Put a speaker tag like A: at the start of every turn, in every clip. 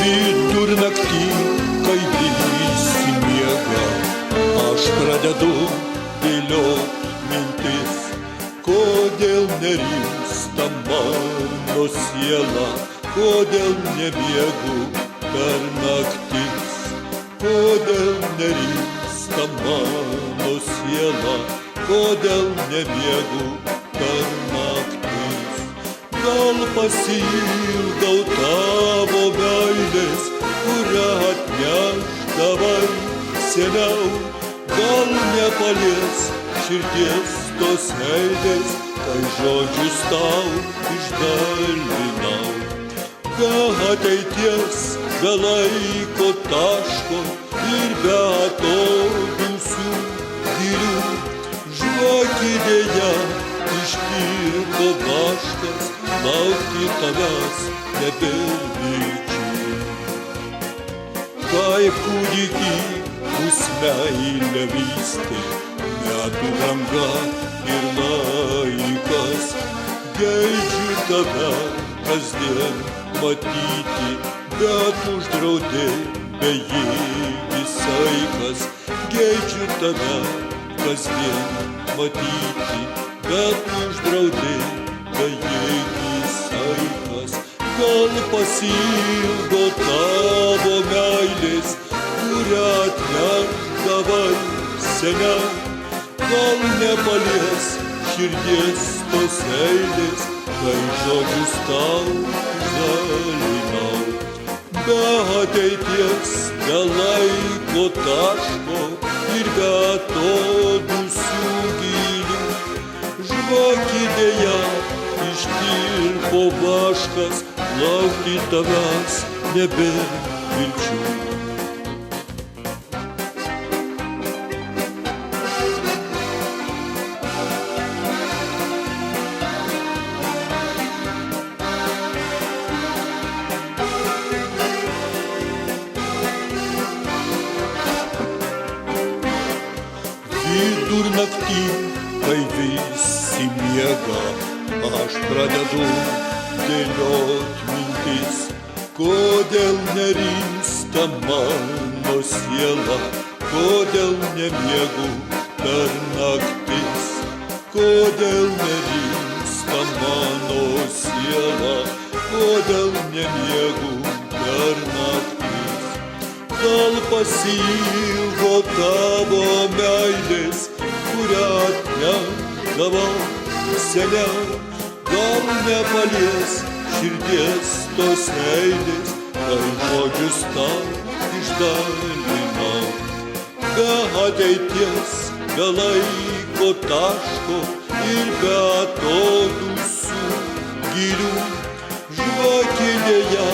A: Vidurnaktį, kai visi miega, aš pradedu dėliot mintis, kodėl nerimsta mano siela, kodėl nemiegu per naktis, kodėl nerimsta mano siela, kodėl nemiegu per naktis. Gal pasiilgau tavo meilės, kurią atnešdavai seniau, gal nepalies širdies tos meilės, kai žodžius tau išdalinau. Be ateities, be laiko taško ir be atodūsių gilių, žvakidėje ištirpo vaškas, laukti tavęs nebevilčių. Kaip kūdikį mus meilę vystė, metų branga ir laikas, geidžiu tave kasdien matyti, bet uždraudė bejėgis saikas. Geidžiu tave kasdien matyti, bet uždraudė bejėgis saikas. Gal pasiilgo tavo meilės, kurią atnešdavai seniau, gal nepalies širdies tos eilės, kai žodžius tau išdalinau. Be ateities, be laiko taško ir be atodūsių gilių, žvakidėje ištirpo vaškas, laukti tavęs nebėr vilčių. Vidurnaktį, kai visi miega, aš pradedu dėliot mintis, kodėl nerimsta mano siela, kodėl nemiegu per naktis, kodėl nerimsta mano siela, kodėl nemiegu per naktis. Gal pasiilgo tavo meilės, kurią atnešdavau seniau, gal nepalies širdies tos eilės, kai žodžius tau išdalinau. Be ateities, be laiko taško ir be atodūsių gilių, žvakidėje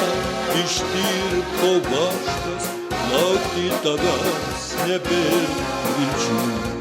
A: ištirpo vaškas, laukti tavęs nebėr vilčių.